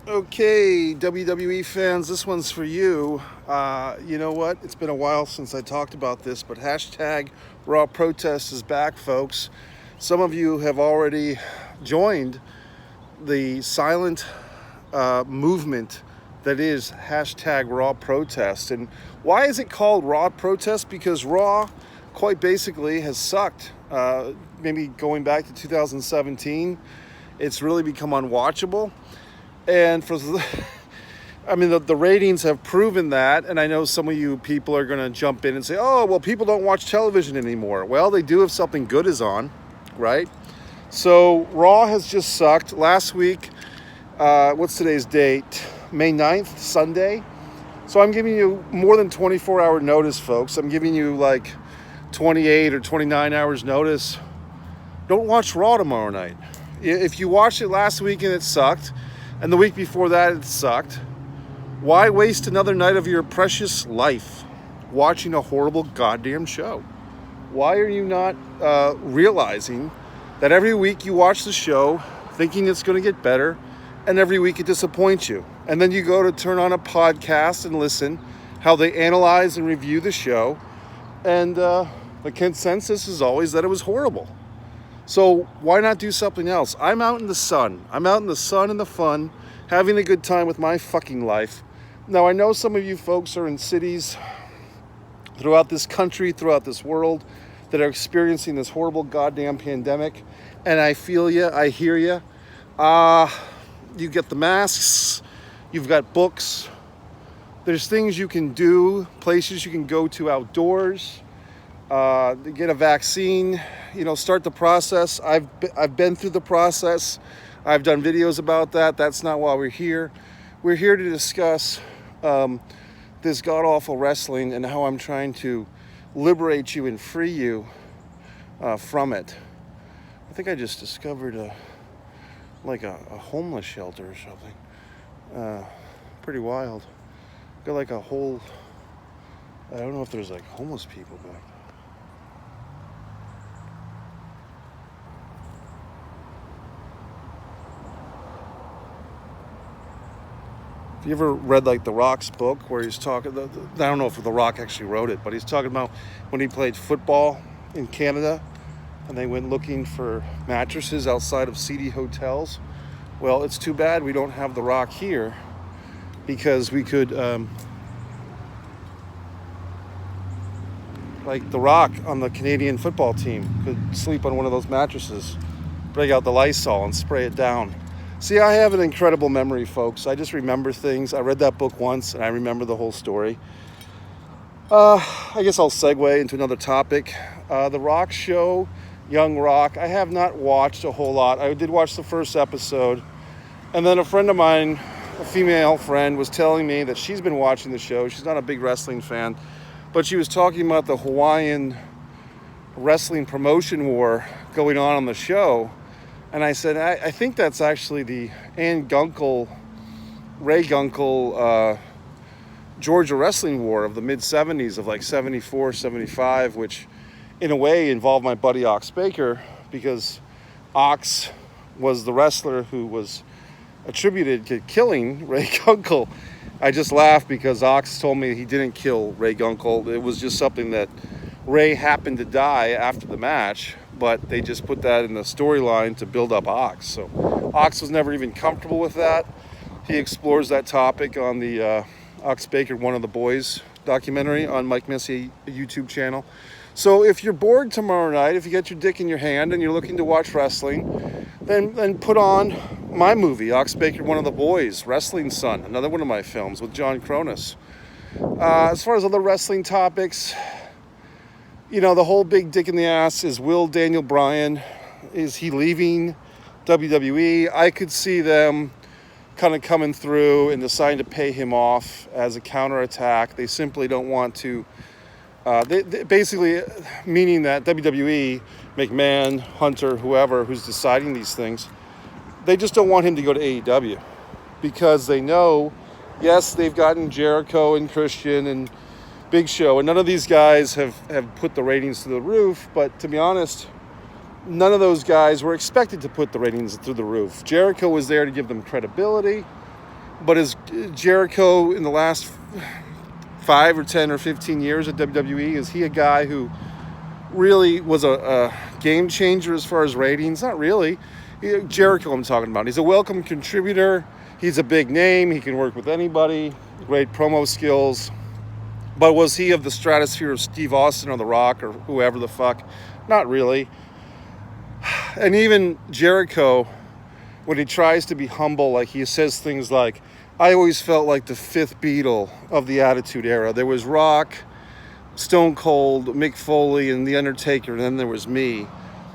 Okay, WWE fans, this one's for you. You know what? It's been a while since I talked about this, but hashtag Raw Protest is back, folks. Some of you have already joined the silent movement that is hashtag Raw Protest. And why is it called Raw Protest? Because Raw, quite basically, has sucked. Maybe going back to 2017, it's really become unwatchable. And the ratings have proven that, and I know some of you people are going to jump in and say, oh, well, people don't watch television anymore. Well, they do if something good is on, right? So Raw has just sucked. Last week, what's today's date? May 9th, Sunday. So I'm giving you more than 24-hour notice, folks. I'm giving you like 28 or 29 hours notice. Don't watch Raw tomorrow night. If you watched it last week and it sucked, and the week before that it sucked, why waste another night of your precious life watching a horrible goddamn show? Why are you not realizing that every week you watch the show thinking it's going to get better, and every week it disappoints you? And then you go to turn on a podcast and listen how they analyze and review the show, and the consensus is always that it was horrible. So why not do something else? I'm out in the sun. I'm out in the sun and the fun, having a good time with my fucking life. Now, I know some of you folks are in cities throughout this country, throughout this world, that are experiencing this horrible goddamn pandemic. And I feel you. I hear you. You get the masks. You've got books. There's things you can do, places you can go to outdoors. Get a vaccine, start the process. I've been through the process. I've done videos about that. That's not why we're here. We're here to discuss this god-awful wrestling and how I'm trying to liberate you and free you from it. I think I just discovered a homeless shelter or something. Pretty wild. Got like a whole, I don't know if there's like homeless people back there. Have you ever read like The Rock's book where he's talking, I don't know if The Rock actually wrote it, but he's talking about when he played football in Canada and they went looking for mattresses outside of seedy hotels. Well, it's too bad we don't have The Rock here, because we could, like The Rock on the Canadian football team could sleep on one of those mattresses, break out the Lysol and spray it down. See, I have an incredible memory, folks. I just remember things. I read that book once, and I remember the whole story. I guess I'll segue into another topic. The Rock show, Young Rock. I have not watched a whole lot. I did watch the first episode. And then a friend of mine, a female friend, was telling me that she's been watching the show. She's not a big wrestling fan, but she was talking about the Hawaiian wrestling promotion war going on the show. And I said, I think that's actually the Ray Gunkel, Georgia wrestling war of the mid-70s, of like 74, 75, which in a way involved my buddy Ox Baker, because Ox was the wrestler who was attributed to killing Ray Gunkel. I just laughed because Ox told me he didn't kill Ray Gunkel. It was just something that Ray happened to die after the match, but they just put that in the storyline to build up Ox. So Ox was never even comfortable with that. He explores that topic on the Ox Baker, One of the Boys documentary on Mike Messier YouTube channel. So if you're bored tomorrow night, if you get your dick in your hand and you're looking to watch wrestling, then put on my movie, Ox Baker, One of the Boys, Wrestling Son, another one of my films with John Cronus. As far as other wrestling topics, the whole big dick in the ass is, will Daniel Bryan, is he leaving WWE? I could see them kind of coming through and deciding to pay him off as a counterattack. They simply don't want to, they basically meaning that WWE, McMahon, Hunter, whoever who's deciding these things, they just don't want him to go to AEW, because they know, yes, they've gotten Jericho and Christian and Big Show, and none of these guys have put the ratings through the roof, but to be honest, none of those guys were expected to put the ratings through the roof. Jericho was there to give them credibility. But is Jericho in the last 5 or 10 or 15 years at WWE, is he a guy who really was a game changer as far as ratings? Not really. Jericho I'm talking about. He's a welcome contributor. He's a big name. He can work with anybody. Great promo skills. But was he of the stratosphere of Steve Austin or The Rock or whoever the fuck? Not really. And even Jericho, when he tries to be humble, like he says things like, I always felt like the fifth Beatle of the Attitude Era. There was Rock, Stone Cold, Mick Foley, and The Undertaker, and then there was me.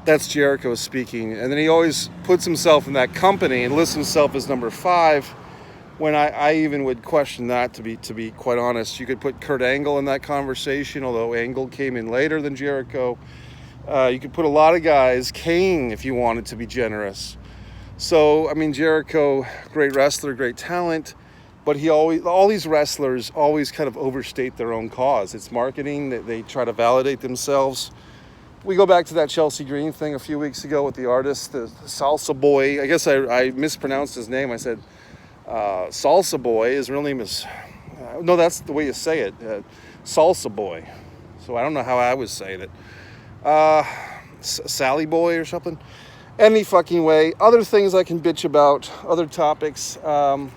That's Jericho speaking. And then he always puts himself in that company and lists himself as number 5, when I even would question that, to be quite honest. You could put Kurt Angle in that conversation, although Angle came in later than Jericho. You could put a lot of guys, Kane, if you wanted to be generous. So, I mean, Jericho, great wrestler, great talent, but all these wrestlers always kind of overstate their own cause. It's marketing. They try to validate themselves. We go back to that Chelsea Green thing a few weeks ago with the artist, the Salsa Boy. I guess I mispronounced his name. I said Salsa Boy. His real name is, no, that's the way you say it, Salsa Boy. So I don't know how I was saying it. Sally Boy or something. Any fucking way. Other things I can bitch about, other topics. The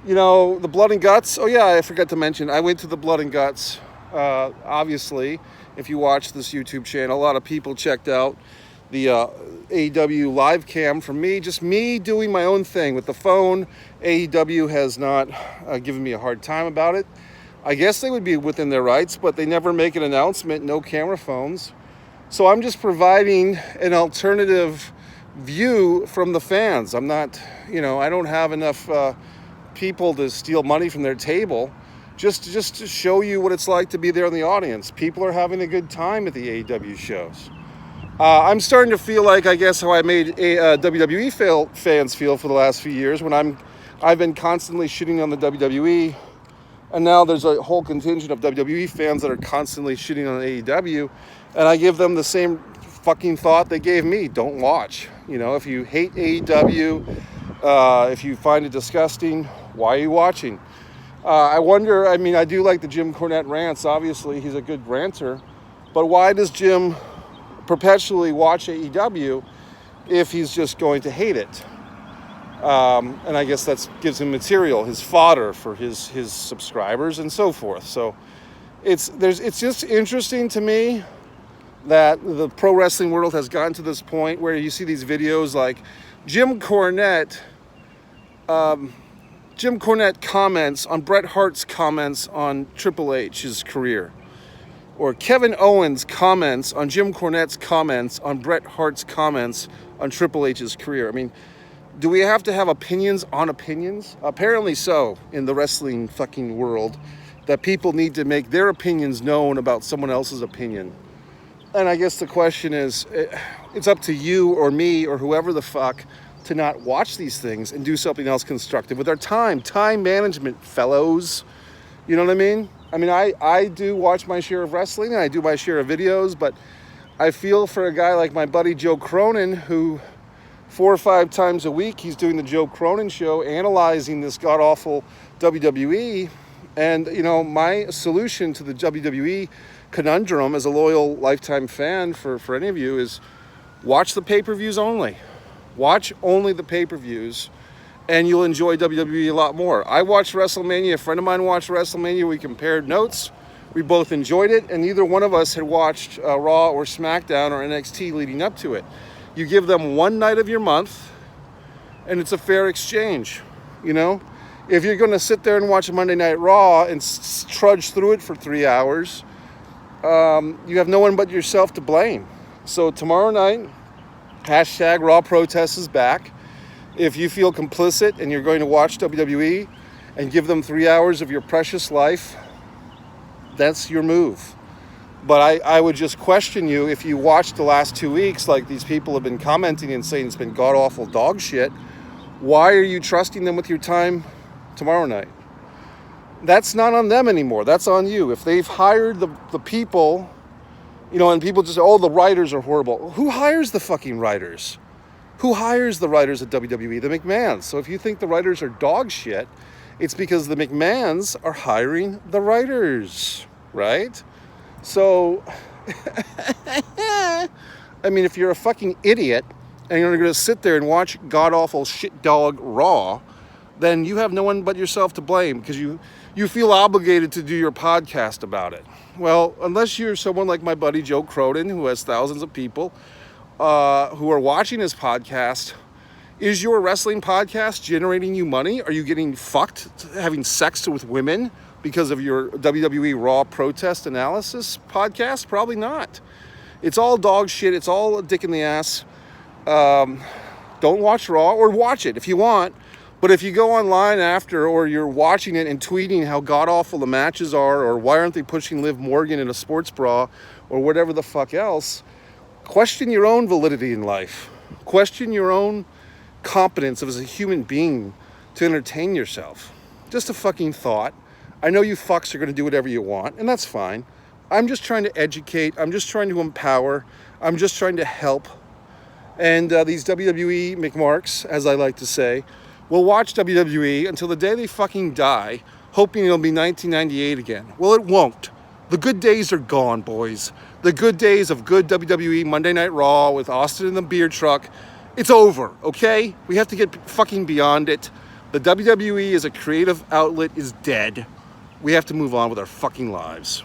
Blood and Guts. Oh yeah, I forgot to mention, I went to the Blood and Guts. Obviously, if you watch this YouTube channel, a lot of people checked out the AEW live cam from me, just me doing my own thing with the phone. AEW has not given me a hard time about it. I guess they would be within their rights, but they never make an announcement, no camera phones. So I'm just providing an alternative view from the fans. I'm not, I don't have enough people to steal money from their table. Just to show you what it's like to be there in the audience. People are having a good time at the AEW shows. I'm starting to feel like, I guess, how I made WWE fans feel for the last few years, when I've been constantly shitting on the WWE, and now there's a whole contingent of WWE fans that are constantly shitting on AEW. And I give them the same fucking thought they gave me. Don't watch. If you hate AEW, if you find it disgusting, why are you watching? I wonder, I do like the Jim Cornette rants. Obviously, he's a good ranter. But why does Jim perpetually watch AEW if he's just going to hate it? And I guess that gives him material, his fodder for his subscribers and so forth. So it's just interesting to me that the pro wrestling world has gotten to this point where you see these videos like Jim Cornette comments on Bret Hart's comments on Triple H's career, or Kevin Owens comments on Jim Cornette's comments on Bret Hart's comments on Triple H's career. Do we have to have opinions on opinions? Apparently so, in the wrestling fucking world, that people need to make their opinions known about someone else's opinion. And I guess the question is, it's up to you or me or whoever the fuck to not watch these things and do something else constructive with our time management, fellows. You know what I mean? I do watch my share of wrestling and I do my share of videos, but I feel for a guy like my buddy Joe Cronin, who 4 or 5 times a week he's doing the Joe Cronin show, analyzing this god-awful WWE. And, my solution to the WWE conundrum as a loyal lifetime fan for any of you is watch the pay-per-views only. Watch only the pay-per-views, and you'll enjoy WWE a lot more. I watched WrestleMania. A friend of mine watched WrestleMania. We compared notes. We both enjoyed it, and neither one of us had watched Raw or SmackDown or NXT leading up to it. You give them one night of your month, and it's a fair exchange, If you're going to sit there and watch a Monday Night Raw and trudge through it for 3 hours, you have no one but yourself to blame. So tomorrow night, hashtag Raw Protest is back. If you feel complicit and you're going to watch WWE and give them 3 hours of your precious life, that's your move. But I would just question you, if you watched the last 2 weeks, like these people have been commenting and saying it's been god-awful dog shit, why are you trusting them with your time tomorrow night? That's not on them anymore. That's on you. If they've hired the people, and people just say, oh, the writers are horrible. Who hires the fucking writers? Who hires the writers at WWE? The McMahons. So if you think the writers are dog shit, it's because the McMahons are hiring the writers, right? So, I mean, if you're a fucking idiot and you're going to sit there and watch god-awful shit dog Raw, then you have no one but yourself to blame because you feel obligated to do your podcast about it. Well, unless you're someone like my buddy Joe Cronin, who has thousands of people who are watching his podcast, is your wrestling podcast generating you money? Are you getting fucked, having sex with women because of your WWE Raw protest analysis podcast? Probably not. It's all dog shit. It's all a dick in the ass. Don't watch Raw, or watch it if you want. But if you go online after, or you're watching it and tweeting how god-awful the matches are, or why aren't they pushing Liv Morgan in a sports bra, or whatever the fuck else, question your own validity in life. Question your own competence as a human being to entertain yourself. Just a fucking thought. I know you fucks are going to do whatever you want, and that's fine. I'm just trying to educate. I'm just trying to empower. I'm just trying to help. And these WWE McMarks, as I like to say, will watch WWE until the day they fucking die, hoping it'll be 1998 again. Well, it won't. The good days are gone, boys. The good days of good WWE Monday Night Raw with Austin in the beer truck, it's over, okay? We have to get fucking beyond it. The WWE as a creative outlet is dead. We have to move on with our fucking lives.